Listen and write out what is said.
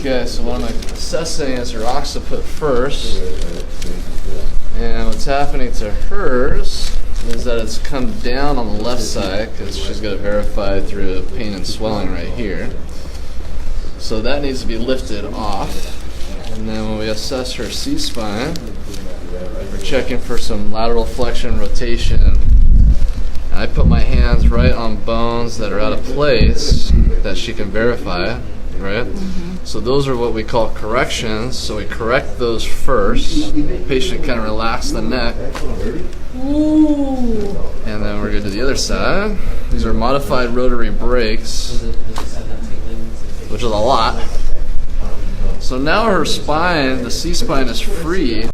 Okay, so what I'm assessing is her occiput first. And what's happening to hers is that it's come down on the left side because she's got it verified through pain and swelling right here. So that needs to be lifted off. And then when we assess her C-spine, we're checking for some lateral flexion rotation. And I put my hands right on bones that are out of place that she can verify, right? So those are what we call corrections. So we correct those first. The patient kind of relax the neck. Ooh. And then we're going to the other side. These are modified rotary brakes, which is a lot. So now her spine, the C-spine is free.